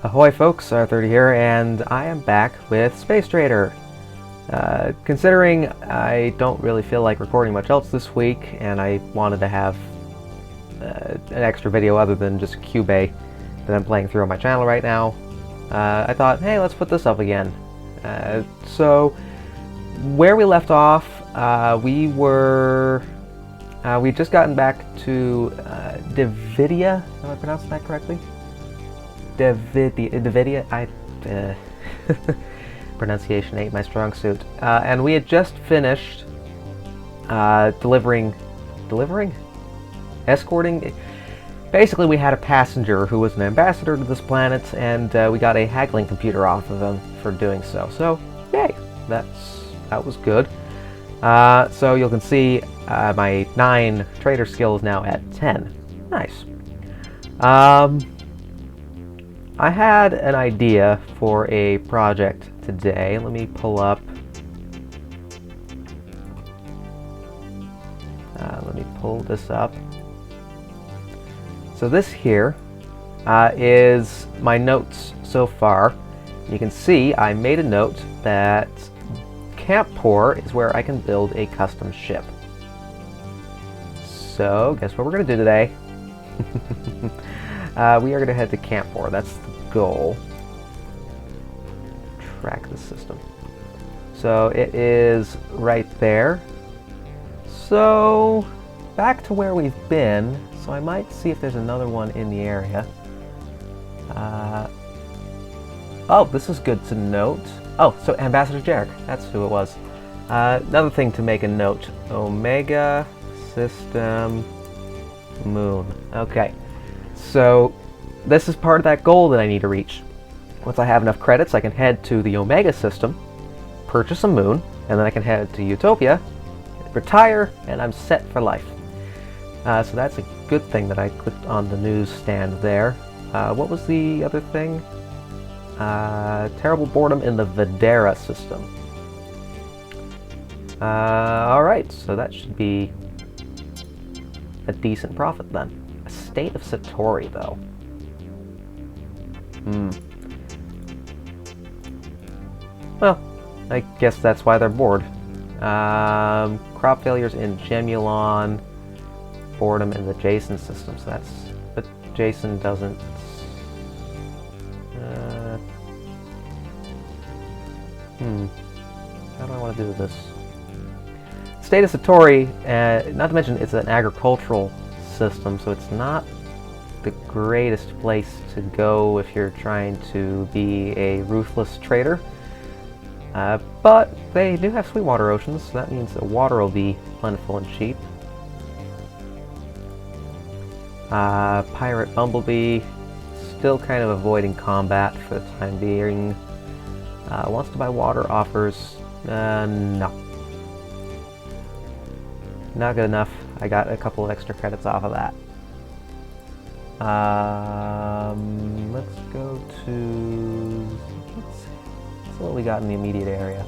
Ahoy folks, R30 here, and I am back with Space Trader. Considering I don't really feel like recording much else this week, and I wanted to have an extra video other than just Cubase that I'm playing through on my channel right now, I thought, hey, let's put this up again. So, where we left off, we'd just gotten back to Dividia. Am I pronouncing that correctly? Dividia. Pronunciation ain't my strong suit. And we had just finished escorting. Basically, we had a passenger who was an ambassador to this planet, and we got a haggling computer off of him for doing so. So, yay! That was good. So you can see my 9 trader skill is now at 10. Nice. I had an idea for a project today. Let me pull up. Let me pull this up. So this here is my notes so far. You can see I made a note that Camp Pour is where I can build a custom ship. So guess what we're going to do today? We are going to head to Camp Pour. That's the goal. Track the system. So it is right there. So back to where we've been. So I might see if there's another one in the area. Oh, this is good to note. Oh, so Ambassador Jarek. That's who it was. Another thing to make a note. Omega System Moon. Okay. So this is part of that goal that I need to reach. Once I have enough credits, I can head to the Omega system, purchase a moon, and then I can head to Utopia, retire, and I'm set for life. So that's a good thing that I clicked on the newsstand there. What was the other thing? Terrible boredom in the Videra system. Alright, so that should be a decent profit then. A state of Satori, though. Well, I guess that's why they're bored. Crop failures in Gemulon, boredom in the Jason system. So that's... but Jason doesn't... How do I want to do this? State of Satori, not to mention it's an agricultural system, so it's not the greatest place to go if you're trying to be a ruthless trader. But they do have Sweetwater oceans, so that means the water will be plentiful and cheap. Pirate Bumblebee, still kind of avoiding combat for the time being. Wants to buy water, offers, no. Not good enough. I got a couple of extra credits off of that. Let's go to... let's see what we got in the immediate area.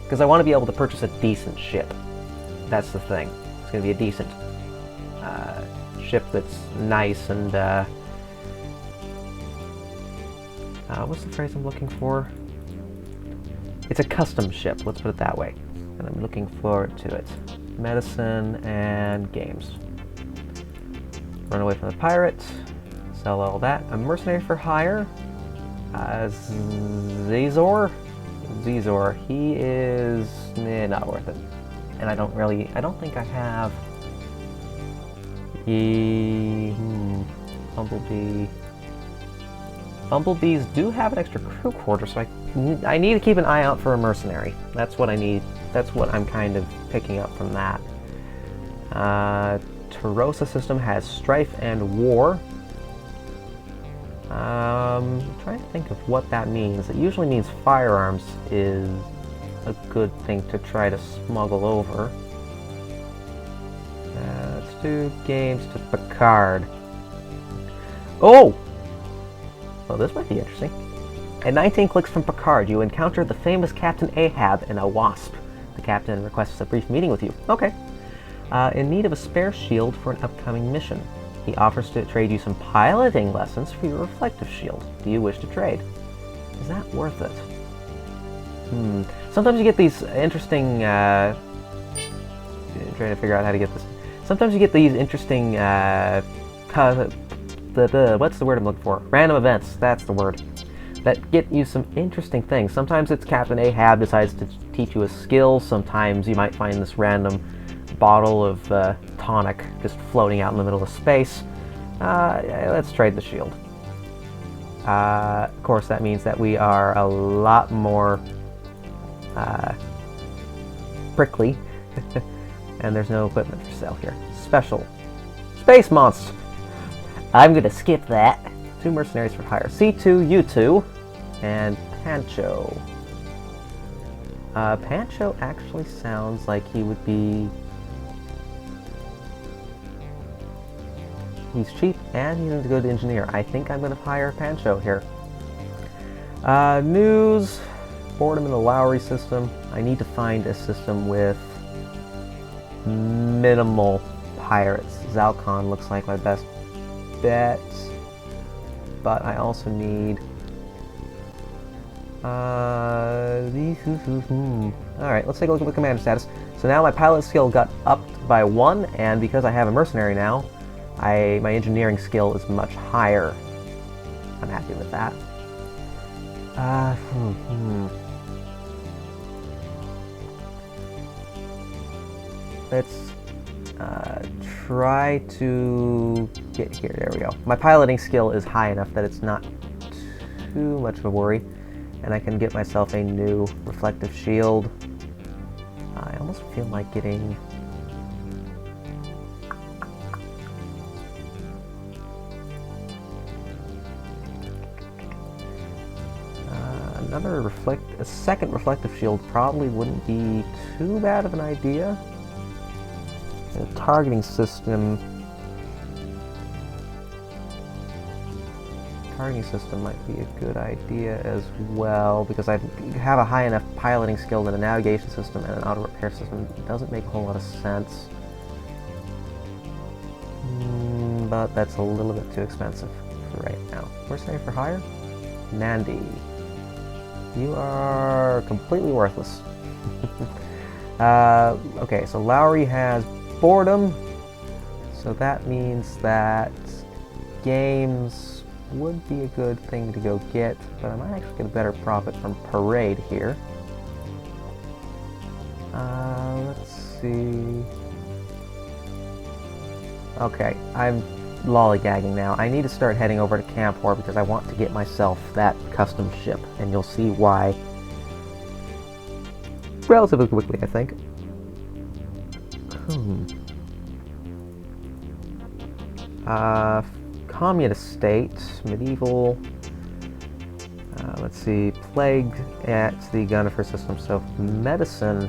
Because I want to be able to purchase a decent ship. That's the thing. It's going to be a decent ship that's nice and... what's the phrase I'm looking for? It's a custom ship, let's put it that way. And I'm looking forward to it. Medicine and games. Run away from the pirate. Sell all that. A mercenary for hire. Zazor? Zazor. He is not worth it. And I don't think I have... Bumblebee. Bumblebees do have an extra crew quarter, so I need to keep an eye out for a mercenary. That's what I need. That's what I'm kind of picking up from that. Tarosa system has strife and war. I'm trying to think of what that means. It usually means firearms is a good thing to try to smuggle over. Let's do games to Picard. Oh! Well, this might be interesting. At 19 clicks from Picard, you encounter the famous Captain Ahab in a Wasp. The captain requests a brief meeting with you. Okay. In need of a spare shield for an upcoming mission. He offers to trade you some piloting lessons for your reflective shield. Do you wish to trade? Is that worth it? Sometimes you get these interesting, trying to figure out how to get this. Sometimes you get these interesting, what's the word I'm looking for? Random events, that's the word. That get you some interesting things. Sometimes it's Captain Ahab decides to teach you a skill. Sometimes you might find this random bottle of tonic just floating out in the middle of space. Let's trade the shield. Of course, that means that we are a lot more prickly, and there's no equipment for sale here. Special. Space monster! I'm gonna skip that. 2 mercenaries for hire. C2, U2, and Pancho. Pancho actually sounds like he would be... He's cheap, and he's a good engineer. I think I'm gonna hire Pancho here. News. Boredom in the Lowry system. I need to find a system with minimal pirates. Zalcon looks like my best bet, but I also need Alright, let's take a look at the commander status. So now my pilot skill got upped by 1, and because I have a mercenary now, my engineering skill is much higher. I'm happy with that. Let's try to get here. There we go. My piloting skill is high enough that it's not too much of a worry, and I can get myself a new reflective shield. I almost feel like getting... a second reflective shield probably wouldn't be too bad of an idea. A targeting system might be a good idea as well, because I have a high enough piloting skill that a navigation system and an auto repair system doesn't make a whole lot of sense. But that's a little bit too expensive for right now. Mercenary for hire? Nandi. You are completely worthless. Okay, so Lowry has boredom, so that means that games would be a good thing to go get, but I might actually get a better profit from Parade here. Let's see... Okay, I'm lollygagging now. I need to start heading over to Campor because I want to get myself that custom ship, and you'll see why relatively quickly, I think. Communist state, medieval, let's see, plague at the Gunnifer system, so medicine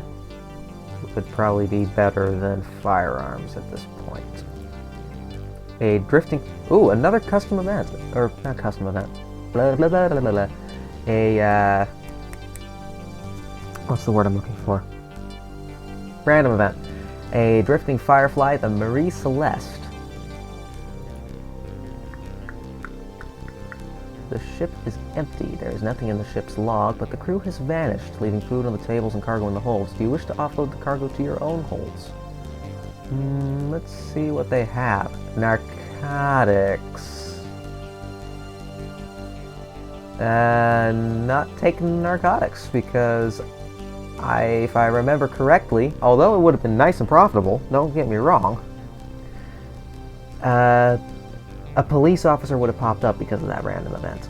would probably be better than firearms at this point. A drifting... Ooh, another custom event. Or, not custom event. Blah, blah, blah, blah, blah, blah. A, what's the word I'm looking for? Random event. A drifting firefly, the Marie Celeste. The ship is empty. There is nothing in the ship's log, but the crew has vanished, leaving food on the tables and cargo in the holds. Do you wish to offload the cargo to your own holds? Let's see what they have. Narcotics. Not taking narcotics, because if I remember correctly, although it would have been nice and profitable, don't get me wrong, a police officer would have popped up because of that random event.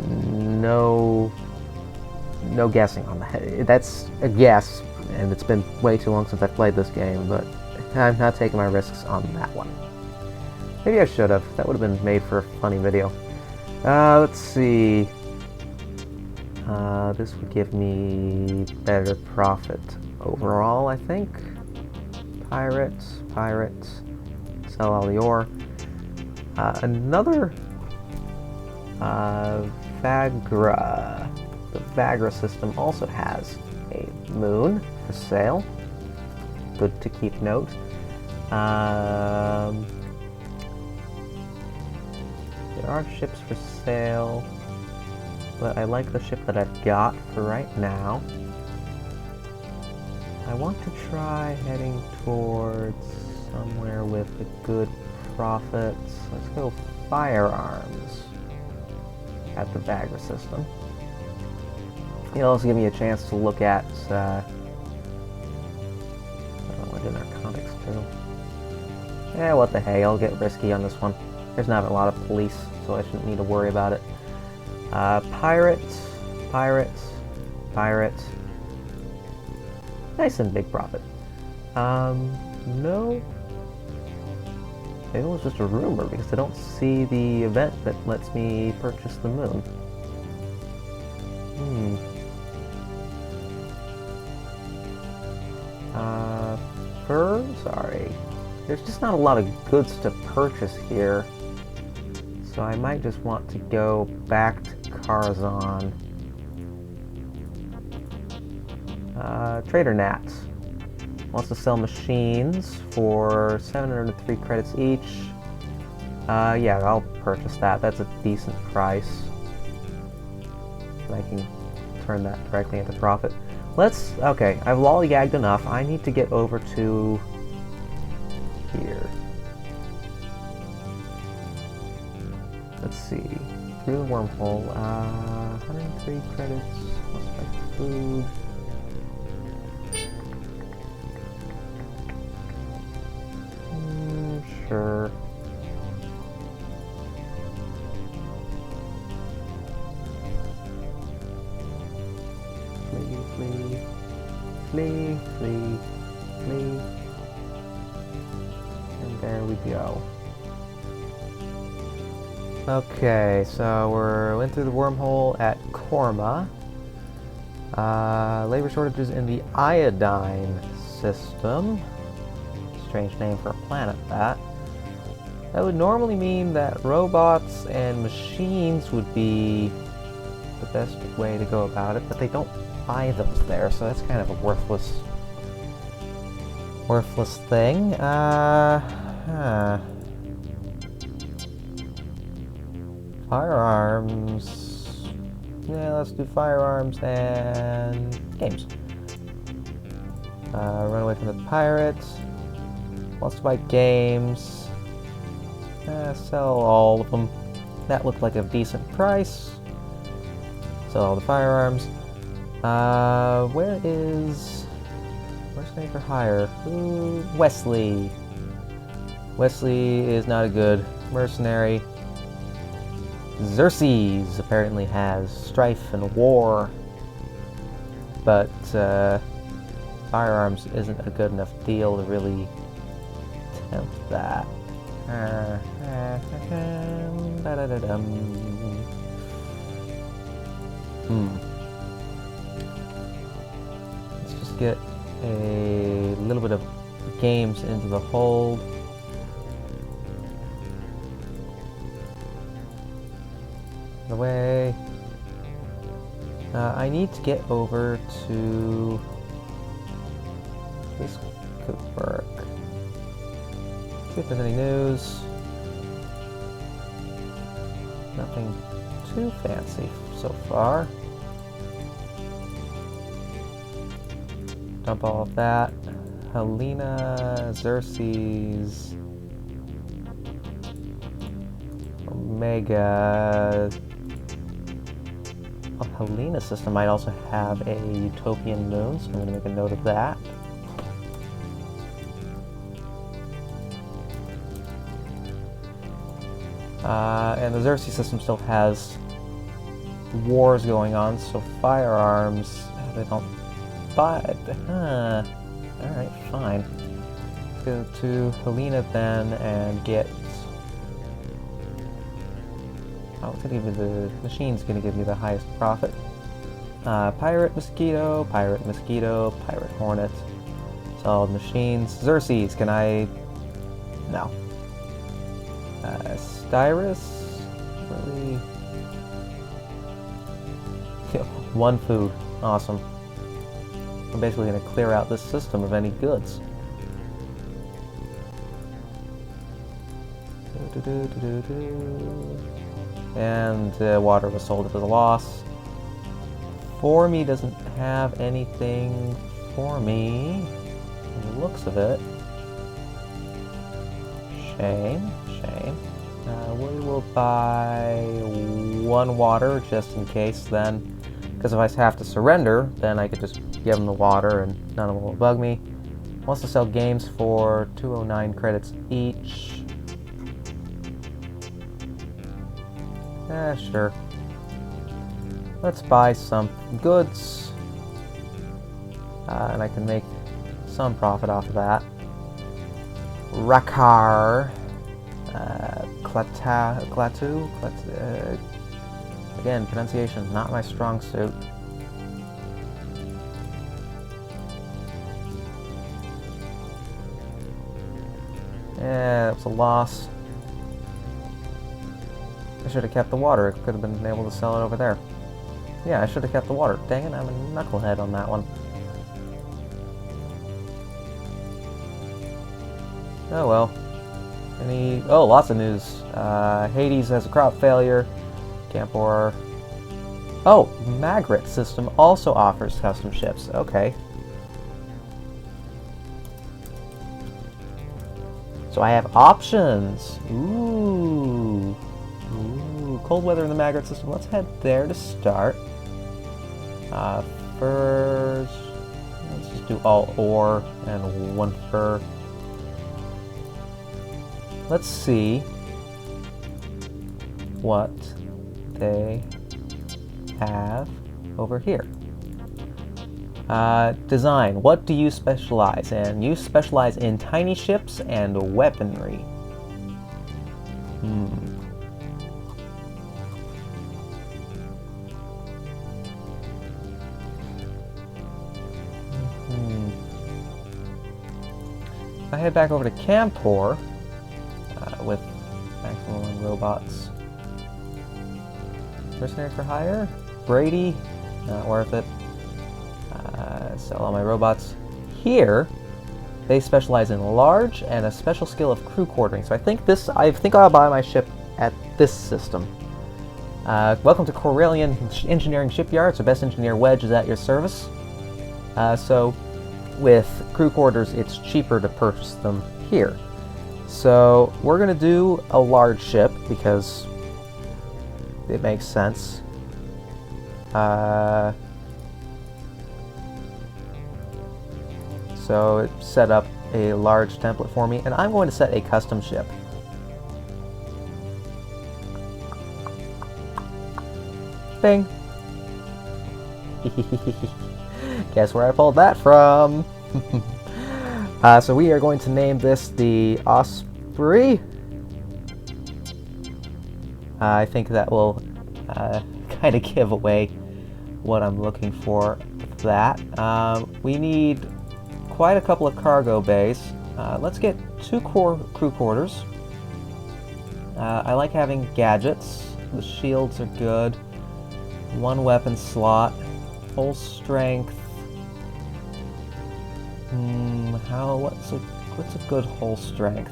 No guessing on that. That's a guess, and it's been way too long since I've played this game, but I'm not taking my risks on that one. Maybe I should have. That would have been made for a funny video. Let's see. This would give me better profit overall, I think. Pirates. Sell all the ore. Another Vagra. The Vagra system also has a moon for sale. Good to keep note. There are ships for sale, but I like the ship that I've got for right now. I want to try heading towards somewhere with a good profits. Let's go firearms at the bagger system. It'll also give me a chance to look at, I don't want to do narcotics too. Yeah, what the hey, I'll get risky on this one. There's not a lot of police, so I shouldn't need to worry about it. Pirates. Nice and big profit. No. Maybe it was just a rumor because I don't see the event that lets me purchase the moon. Fur? Sorry. There's just not a lot of goods to purchase here. So I might just want to go back to Karzon. Trader Nats wants to sell machines for 703 credits each. Yeah, I'll purchase that. That's a decent price. I can turn that directly into profit. Okay, I've lollygagged enough. I need to get over to here. Let's see. Through the wormhole. 103 credits. Must buy food. Sure. Flee. And there we go. Okay, so we're went through the wormhole at Korma. Labor shortages in the iodine system. Strange name for a planet, that. That would normally mean that robots and machines would be the best way to go about it, but they don't buy those there, so that's kind of a worthless thing. Firearms. Yeah, let's do firearms and games. Run away from the pirates. Wants to buy games. Sell all of them. That looked like a decent price. Sell all the firearms. Where's Mercenary for Hire? Ooh, Wesley. Wesley is not a good mercenary. Xerxes apparently has strife and war, but firearms isn't a good enough deal to really tempt that. Let's just get a little bit of games into the hold. The way. I need to get over to. This could work. See if there's any news. Nothing too fancy so far. Dump all of that. Helena, Xerxes, Omega. Oh, Helena system might also have a utopian moon, so I'm going to make a note of that. And the Xerxes system still has wars going on, so firearms, they don't buy it. Alright, fine. Let's go to Helena then and get... Oh, it's gonna give me the machine's gonna give me the highest profit. Pirate Mosquito, Pirate Hornet. Solid machines. Xerxes, can I... No. Styrus? Really? One food. Awesome. I'm basically going to clear out this system of any goods. And water was sold at a loss. For me doesn't have anything for me. From the looks of it. Shame. We will buy 1 water just in case then. Because if I have to surrender, then I could just give them the water and none of them will bug me. Wants to sell games for 209 credits each. Sure. Let's buy some goods. And I can make some profit off of that. Rakar. Klaatu? Again, pronunciation, not my strong suit. Yeah, it was a loss. I should have kept the water. I could have been able to sell it over there. Yeah, I should have kept the water. Dang it, I'm a knucklehead on that one. Oh well. Oh, lots of news. Hades has a crop failure. Campor. Oh, Magritte system also offers custom ships. Okay. So I have options. Ooh. Cold weather in the Magritte system. Let's head there to start. Furs. Let's just do all ore and 1 fur. Let's see what they have over here. Design. What do you specialize in? You specialize in tiny ships and weaponry. If I head back over to Campor, with maximum on robots. Mercenary for hire? Brady? Not worth it. Sell all my robots. Here, they specialize in large and a special skill of crew quartering. So I think I'll buy my ship at this system. Welcome to Corellian Engineering Shipyards. The best engineer wedge is at your service. So with crew quarters, it's cheaper to purchase them here. So we're going to do a large ship because it makes sense. So it set up a large template for me, and I'm going to set a custom ship. Bing! Guess where I pulled that from? So we are going to name this the Osprey. I think that will kind of give away what I'm looking for with that. We need quite a couple of cargo bays. Let's get 2 crew quarters. I like having gadgets. The shields are good. 1 weapon slot. Full strength. What's a good hull strength?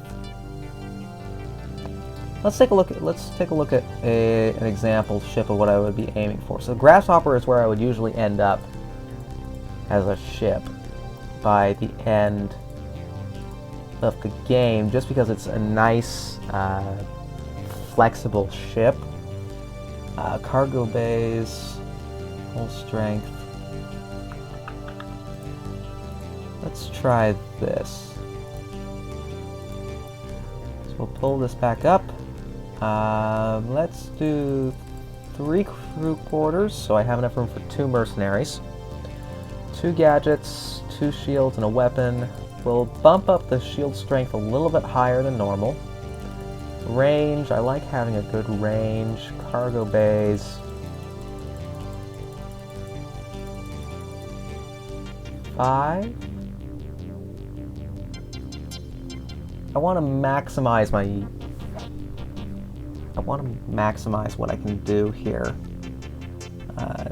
Let's take a look at an example ship of what I would be aiming for. So Grasshopper is where I would usually end up as a ship by the end of the game, just because it's a nice, flexible ship. Cargo bays, hull strength. Let's try this. So we'll pull this back up. Let's do 3 crew quarters, so I have enough room for 2 mercenaries. 2 gadgets, 2 shields, and a weapon. We'll bump up the shield strength a little bit higher than normal. Range, I like having a good range. Cargo bays. 5. I want to maximize what I can do here.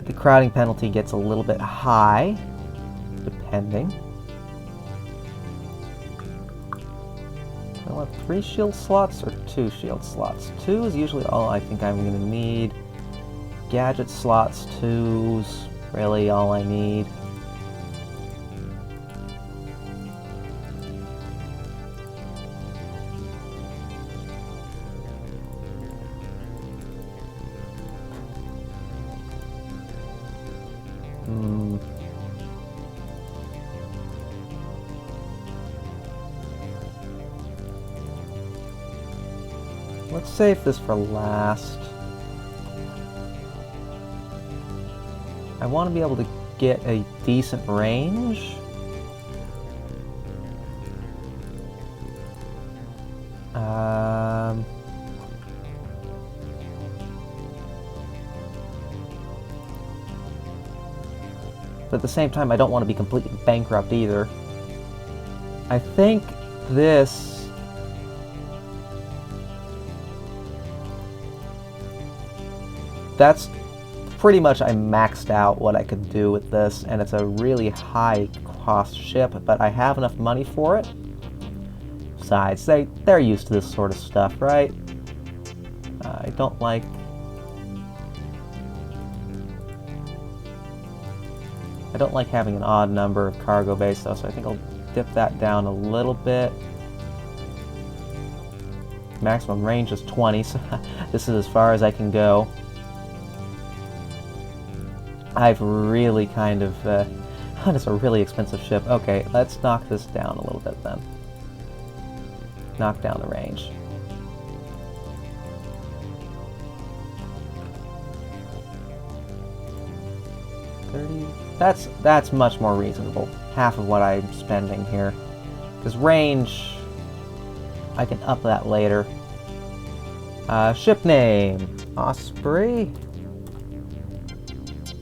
The crowding penalty gets a little bit high, depending. I want 3 shield slots or 2 shield slots? 2 is usually all I think I'm going to need. Gadget slots, 2's really all I need. Let's save this for last. I want to be able to get a decent range. But at the same time, I don't want to be completely bankrupt either. I think this... That's pretty much I maxed out what I could do with this, and it's a really high cost ship, but I have enough money for it. Besides, they're used to this sort of stuff, right? I don't like... I don't like having an odd number of cargo bays though, so I think I'll dip that down a little bit. Maximum range is 20, so this is as far as I can go. I've really kind of... it's a really expensive ship. Okay, let's knock this down a little bit then. Knock down the range. That's much more reasonable. Half of what I'm spending here. Because range, I can up that later. Ship name, Osprey.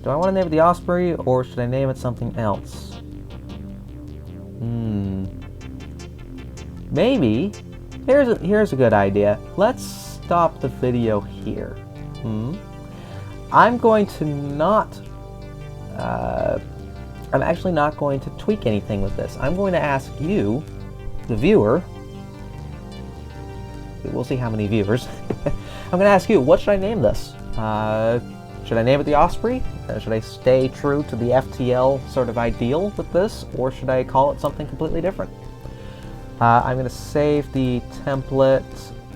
Do I want to name it the Osprey, or should I name it something else? Maybe. Here's a good idea. Let's stop the video here. I'm going to not... I'm actually not going to tweak anything with this. I'm going to ask you, the viewer... We'll see how many viewers. I'm going to ask you, what should I name this? Should I name it the Osprey? Should I stay true to the FTL sort of ideal with this? Or should I call it something completely different? I'm going to save the template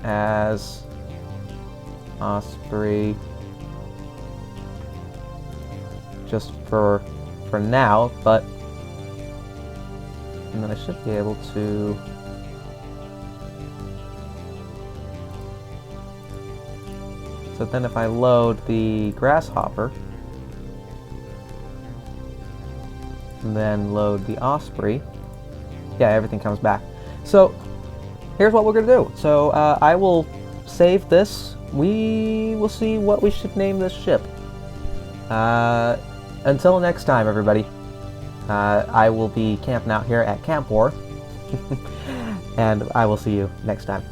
as Osprey just for now, but and then I should be able to so then if I load the Grasshopper and then load the Osprey, yeah, everything comes back. So here's what we're gonna do. So I will save this. We will see what we should name this ship. Until next time, everybody. I will be camping out here at Camp War, and I will see you next time.